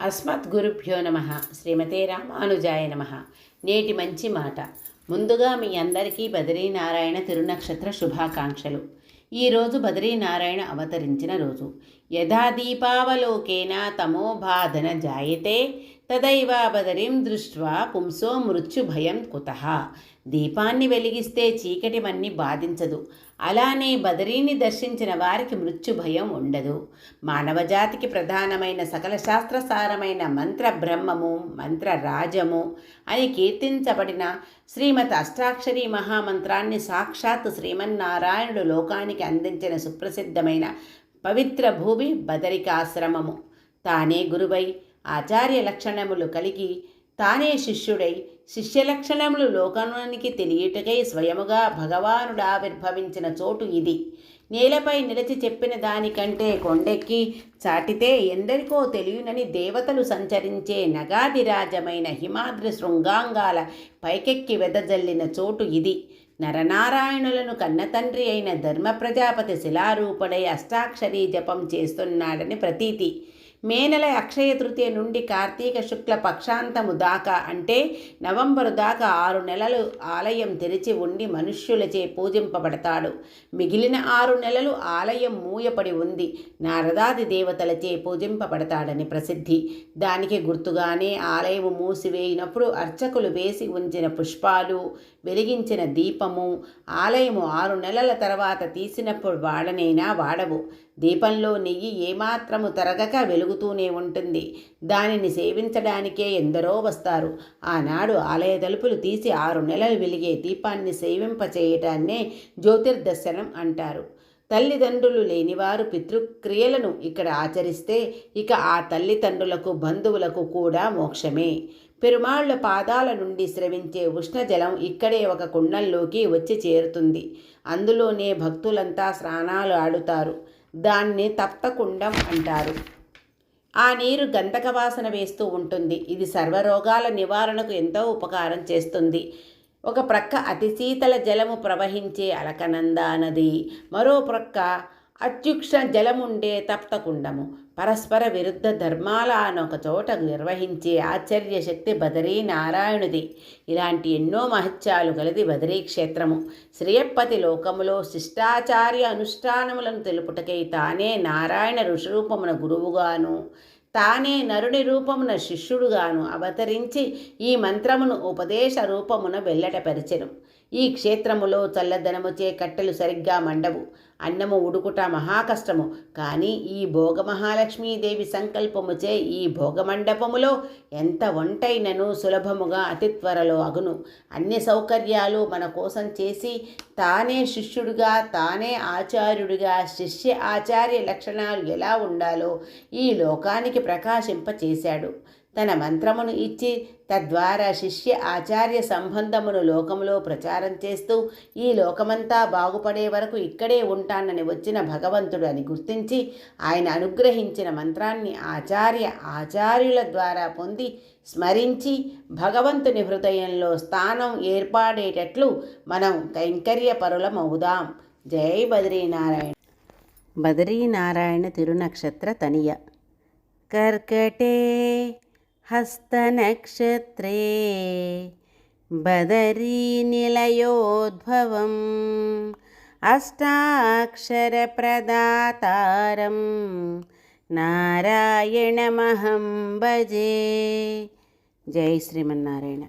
అస్మద్గురుభ్యో నమ. శ్రీమతే రామానుజాయ నమ. నేటి మంచి మాట. ముందుగా మీ అందరికీ బదరీనారాయణ తిరునక్షత్ర శుభాకాంక్షలు. ఈరోజు బదరీనారాయణ అవతరించిన రోజు. యథా దీపావలోకేన తమోబాధన జాయతే తదైవ బదరీం దృష్ట్వా పుంసో మృత్యుభయం కుతః. దీపాన్ని వెలిగిస్తే చీకటివన్నీ బాధించదు, అలానే బదరీని దర్శించిన వారికి మృత్యుభయం ఉండదు. మానవజాతికి ప్రధానమైన సకల శాస్త్రసారమైన మంత్ర బ్రహ్మము, మంత్ర రాజము అని కీర్తించబడిన శ్రీమత్ అష్టాక్షరీ మహామంత్రాన్ని సాక్షాత్ శ్రీమన్నారాయణుడు లోకానికి అందించిన సుప్రసిద్ధమైన పవిత్ర భూమి బదరికాశ్రమము. తానే గురువై ఆచార్య లక్షణములు కలిగి తానే శిష్యుడై శిష్య లక్షణములు లోకానికి తెలియటకై స్వయముగా భగవానుడు ఆవిర్భవించిన చోటు ఇది. నేలపై నిలిచి చెప్పిన దానికంటే కొండెక్కి చాటితే ఎందరికో తెలియనని దేవతలు సంచరించే నగాదిరాజమైన హిమాద్రి శృంగాంగాల పైకెక్కి వెదజల్లిన చోటు ఇది. నరనారాయణులను కన్నతండ్రి అయిన ధర్మ ప్రజాపతి శిలారూపుడై అష్టాక్షరీ జపం చేస్తున్నాడని ప్రతీతి. మే నెల అక్షయ తృతీయ నుండి కార్తీక శుక్ల పక్షాంతము దాకా అంటే నవంబరు దాకా 6 నెలలు ఆలయం తెరిచి ఉండి మనుష్యులచే పూజింపబడతాడు. మిగిలిన 6 నెలలు ఆలయం మూయపడి ఉంది నారదాది దేవతలచే పూజింపబడతాడని ప్రసిద్ధి. దానికి గుర్తుగానే ఆలయము మూసివేయినప్పుడు అర్చకులు వేసి ఉంచిన పుష్పాలు, వెలిగించిన దీపము ఆలయము 6 నెలల తర్వాత తీసినప్పుడు వాడనైనా వాడవు. దీపంలో నెయ్యి ఏమాత్రము తరగక వెలుగుతూనే ఉంటుంది. దానిని సేవించడానికే ఎందరో వస్తారు. ఆనాడు ఆలయ తలుపులు తీసి 6 నెలలు వెలిగే దీపాన్ని సేవింపచేయటాన్నే జ్యోతిర్దర్శనం అంటారు. తల్లిదండ్రులు లేనివారు పితృక్రియలను ఇక్కడ ఆచరిస్తే ఇక ఆ తల్లిదండ్రులకు బంధువులకు కూడా మోక్షమే. పెరుమాళ్ల పాదాల నుండి స్రవించే ఉష్ణజలం ఇక్కడే ఒక కుండంలోకి వచ్చి చేరుతుంది. అందులోనే భక్తులంతా స్నానాలు ఆడుతారు. దాన్ని తప్తకుండం అంటారు. ఆ నీరు గంధక వాసన వేస్తూ ఉంటుంది. ఇది సర్వరోగాల నివారణకు ఎంతో ఉపకారం చేస్తుంది. ఒక ప్రక్క అతి శీతల జలము ప్రవహించే అలకనందా నది, మరో ప్రక్క అత్యుష్ణ జలముండే తప్తకుండము. పరస్పర విరుద్ధ ధర్మాల అనొక చోట నిర్వహించే ఆశ్చర్య శక్తి బదరీ నారాయణుది. ఇలాంటి ఎన్నో మహత్యాలు గలది బదరీ క్షేత్రము. శ్రీయప్పతి లోకములో శిష్టాచార్య అనుష్ఠానములను తెలుపుటకై తానే నారాయణ ఋషిరూపమున గురువుగాను, తానే నరుని రూపమున శిష్యుడుగాను అవతరించి ఈ మంత్రమును ఉపదేశ రూపమున వెల్లటపరిచెను. ఈ క్షేత్రములో చల్లదనముచే కట్టెలు సరిగ్గా మండవు. అన్నము ఉడుకుట మహాకష్టము. కానీ ఈ భోగమహాలక్ష్మీదేవి సంకల్పముచే ఈ భోగమండపములో ఎంత వంటైనను సులభముగా అతి త్వరలో అగును. అన్ని సౌకర్యాలు మన కోసం చేసి తానే శిష్యుడిగా, తానే ఆచార్యుడిగా, శిష్య ఆచార్య లక్షణాలు ఎలా ఉండాలో ఈ లోకానికి ప్రకాశింపచేశాడు. తన మంత్రమును ఇచ్చి తద్వారా శిష్య ఆచార్య సంబంధమును లోకములో ప్రచారం చేస్తూ ఈ లోకమంతా బాగుపడే వరకు ఇక్కడే ఉంటానని వచ్చిన భగవంతుడు అని గుర్తించి ఆయన అనుగ్రహించిన మంత్రాన్ని ఆచార్యుల ద్వారా పొంది స్మరించి భగవంతుని హృదయంలో స్థానం ఏర్పడేటట్లు మనం కైంకర్య పరులమవుదాం. జై బదరీనారాయణ. బదరీనారాయణ తిరునక్షత్ర తనియ. కర్కటే హస్తనక్షత్రే బదరీనిలయోద్భవం అష్టాక్షరప్రదాతారం నారాయణమహం భజే. జై శ్రీమన్నారాయణ.